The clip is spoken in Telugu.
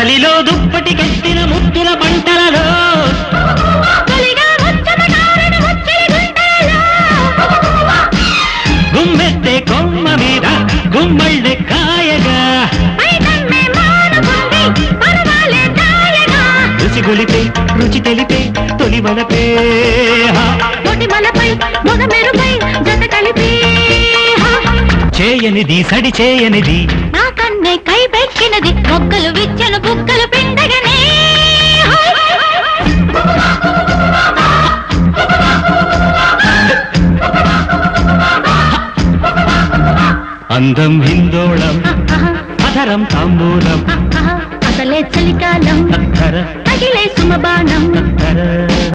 చలిలో దుప్పటి కట్టిన ముద్దుల పంటలలో గుమ్మెత్తే కొమ్మ మీద గుమ్మళ్ళె కాయగా రుచి గొలిపే రుచి తెలిపే తొలి వలపే చేయనిది సడి చేయనిది నా కన్నే కై పెట్టినది మొక్కలు విచ్చను బుక్కలు పిండగనే అందం హిందోళం అధరం తాంబూలం అసలే చలికాలం తగిలే సుమబాణం